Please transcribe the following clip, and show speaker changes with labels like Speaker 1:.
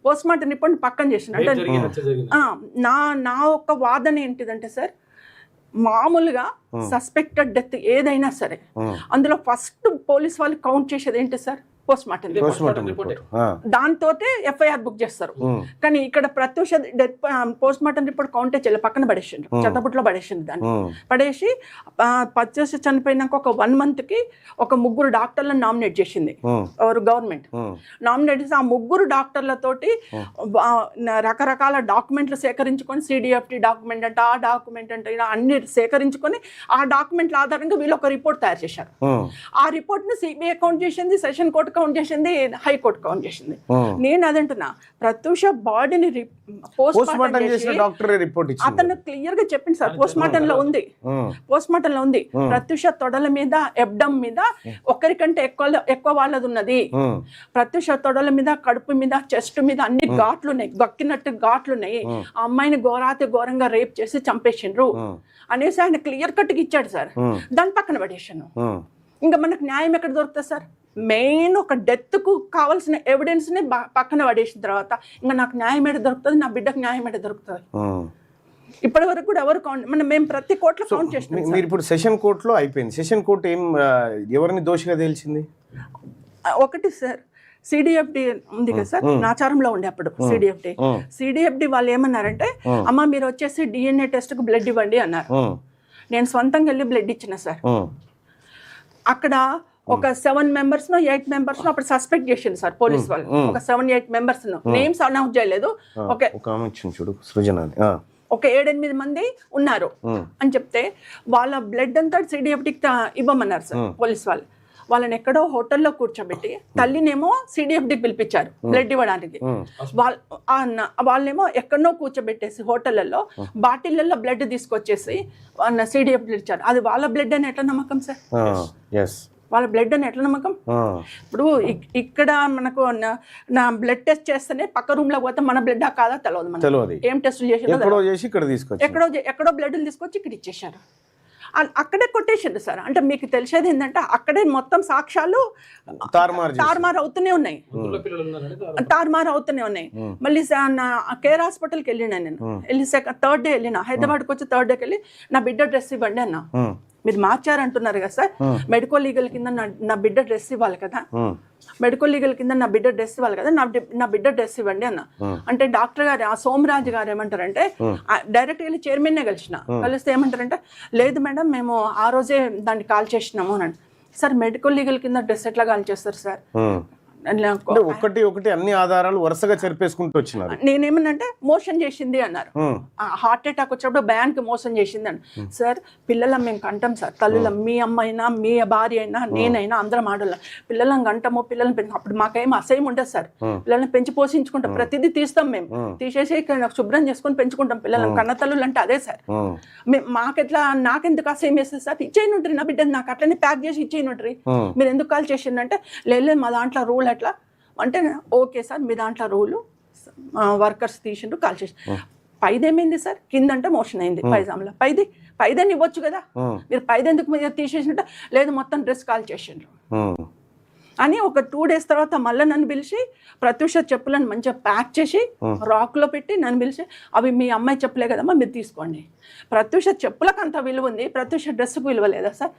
Speaker 1: Post mortem report పక్కన చేసిన అంటే నా ఒక్క వాదన ఏంటిదంటే సార్, మామూలుగా సస్పెక్టెడ్ డెత్ ఏదైనా సరే అందులో ఫస్ట్ పోలీస్ వాళ్ళు కౌంట్ చేసేది ఏంటి సార్, పోస్ట్ మార్టం రిపోర్ట్. దాంతో ఎఫ్ఐఆర్ బుక్ చేస్తారు. కానీ ఇక్కడ Pratyusha death post mortem report కౌంటే చేయలేదు, పక్కన పడేసిండు, చెత్తబుట్లో పడేసిండు. దాన్ని పడేసి ప్రత్యూష చనిపోయినాక ఒక 1 month కి ఒక 3 డాక్టర్లను నామినేట్ చేసింది గవర్నమెంట్. నామినేట్ చేసి ఆ 3 డాక్టర్లతోటి రకరకాల డాక్యుమెంట్లు సేకరించుకొని, సిడిఎఫ్టి డాక్యుమెంట్ అంటే ఆ డాక్యుమెంట్ అంటే ఇలా అన్ని సేకరించుకొని ఆ డాక్యుమెంట్ల ఆధారంగా వీళ్ళు ఒక రిపోర్ట్ తయారు చేశారు. ఆ రిపోర్ట్ ని సిబిఐ కౌంట్ చేసింది, సెషన్ కోర్టు కౌంట్ చేసింది, హైకోర్టు కౌంట్ చేసింది. నేను అదంటున్నా, ప్రత్యూష బాడీని పోస్ట్ మార్టం చేసిన డాక్టర్ రిపోర్ట్ అతను క్లియర్ గా చెప్పింది సార్, పోస్ట్ మార్టం లో ఉంది, పోస్ట్ మార్టం లో ఉంది. ప్రత్యూష తొడల మీద, ఎబ్డమ్ మీద ఒకరికంటే ఎక్కువ వాళ్ళది ఉన్నది. ప్రత్యూష తొడల మీద, కడుపు మీద, చెస్ట్ మీద అన్ని ఘాట్లు ఉన్నాయి, గక్కినట్టు ఘాట్లు ఉన్నాయి. ఆ అమ్మాయిని ఘోరంగా రేప్ చేసి చంపేసిండ్రు అనేసి ఆయన క్లియర్ కట్ గా ఇచ్చాడు సార్. దాని పక్కన పడేసాను. ఇంకా మనకు న్యాయం ఎక్కడ దొరుకుతుంది సార్? మెయిన్ ఒక డెత్ కు కావాల్సిన ఎవిడెన్స్ ని పక్కన పడేసిన తర్వాత ఇంకా నాకు న్యాయం ఎక్కడ దొరుకుతుంది, నా బిడ్డకు న్యాయం ఎక్కడ దొరుకుతుంది? ఇప్పటి వరకు కూడా ఎవరు కౌంట్, మేము ప్రతి కోర్టులో కౌంట్ చేసినాం.
Speaker 2: మీరు ఇప్పుడు సెషన్ కోర్టులో అయిపోయింది, సెషన్ కోర్టు ఎవరిని దోషిగా తేల్చింది?
Speaker 1: ఒకటి సార్, సిడిఎఫ్డి ఉంది కదా సార్, నాచారంలో ఉండే అప్పుడు సిడిఎఫ్డి వాళ్ళు ఏమన్నారంటే, అమ్మ మీరు వచ్చేసి డిఎన్ఏ టెస్ట్ కు బ్లడ్ ఇవ్వండి అన్నారు. నేను సొంతంగా వెళ్ళి బ్లడ్ ఇచ్చిన సార్. అక్కడ ఒక 7 members 8 members అప్పుడు సస్పెక్ట్ చేసింది సార్ పోలీస్ వాళ్ళు. ఒక 7-8 members నేమ్స్ అనౌన్స్ చేయలేదు. ఒక 7-8 మంది ఉన్నారు అని చెప్తే వాళ్ళ బ్లడ్ అంతా సిడిఎఫ్డికి ఇవ్వమన్నారు సార్ పోలీస్ వాళ్ళు. వాళ్ళని ఎక్కడో హోటల్లో కూర్చోబెట్టి తల్లినేమో సిడిఎఫ్డికి పిలిపించారు బ్లడ్ ఇవ్వడానికి. వాళ్ళేమో ఎక్కడనో కూర్చోబెట్టేసి హోటళ్లలో బాటిళ్లలో బ్లడ్ తీసుకొచ్చేసి సిడిఎఫ్డి ఇచ్చారు. అది వాళ్ళ బ్లడ్ అని ఎట్లా నమ్మకం సార్? వాళ్ళ బ్లడ్ అని ఎట్లా నమ్మకం? ఇప్పుడు ఇక్కడ మనకు నా బ్లడ్ టెస్ట్ చేస్తేనే పక్క రూమ్ లో పోతే మన బ్లడ్ కాదా తెలియదు. ఏం టెస్ట్ చేసి ఎక్కడో బ్లడ్ తీసుకొచ్చి ఇక్కడ ఇచ్చేసారు. అక్కడే కొట్టేసారు సార్. అంటే మీకు తెలిసేది ఏంటంటే అక్కడే మొత్తం సాక్ష్యాలు తారుమారు అవుతూనే ఉన్నాయి. మళ్ళీ కేర్ హాస్పిటల్కి వెళ్ళినా నేను. వెళ్ళి 3rd day వెళ్ళిన, హైదరాబాద్కి వచ్చి 3rd dayకి వెళ్ళి నా బిడ్డ డ్రెస్ ఇవ్వండి అన్న. మీరు మార్చారంటున్నారు కదా సార్, మెడికల్ లీగల్ కింద నా బిడ్డ డ్రెస్ ఇవ్వాలి కదా, మెడికల్ లీగల్ కింద నా బిడ్డ డ్రెస్ ఇవ్వాలి కదా, నా బిడ్డ డ్రెస్ ఇవ్వండి అన్న. అంటే డాక్టర్ గారు, ఆ సోమరాజు గారు ఏమంటారంటే, డైరెక్ట్ వెళ్ళి చైర్మన్నే కలిస్తే ఏమంటారంటే, లేదు మేడం మేము ఆ రోజే దాన్ని కాల్ చేసినాము అని. సార్ మెడికల్ లీగల్ కింద డ్రెస్ ఎట్లా కాల్ చేస్తారు సార్?
Speaker 2: ఒకటి అన్ని ఆధారాలు వరుసగా చెరిపేసుకుంటూ వచ్చినారు.
Speaker 1: నేనేమన్నంటే మోసం చేసింది అన్నారు. హార్ట్ అటాక్ వచ్చినప్పుడు భయానికి మోసం చేసింది అని. సార్ పిల్లలం మేము కంటాం సార్, తల్లులం, మీ అమ్మ అయినా మీ భార్య అయినా నేనైనా అందరం ఆడోళ్ళం. పిల్లలను కంటాము, పిల్లల్ని పెంచు. అప్పుడు మాకేం అసహ్యం ఉండదు సార్. పిల్లల్ని పెంచి పోషించుకుంటాం, ప్రతిదీ తీస్తాం, మేము తీసేసి శుభ్రం చేసుకొని పెంచుకుంటాం పిల్లలను. కన్న తల్లులు అంటే అదే సార్. మాకెట్లా, నాకెందుకు అసహ్యం వేస్తుంది సార్? ఇచ్చేయను ఉంటుంది నా బిడ్డని, నాకు అట్లనే ప్యాక్ చేసి ఇచ్చేయను ఉంటుంది. మీరు ఎందుకు కాల్ చేసిందంటే, లేదు మా దాంట్లో రూల్ ఎట్లా అంటే, ఓకే సార్ మీ దాంట్లో రూలు, వర్కర్స్ తీసిండ్రు కాల్ చేసి. పైదేమైంది సార్? కిందంటే మోషన్ అయింది పైజామ్లో. పైదని ఇవ్వచ్చు కదా, మీరు పైదెందుకు మీరు తీసేసినట్టు? లేదు మొత్తం డ్రెస్ కాల్ చేసిండ్రు అని. ఒక 2 days తర్వాత మళ్ళీ నన్ను పిలిచి ప్రత్యూష చెప్పులను మంచిగా ప్యాక్ చేసి రాక్లో పెట్టి నన్ను పిలిచి, అవి మీ అమ్మాయి చెప్పులే కదమ్మా మీరు తీసుకోండి. ప్రత్యూష చెప్పులకు అంత విలువ ఉంది, ప్రత్యూష డ్రెస్కు విలువ లేదా సార్?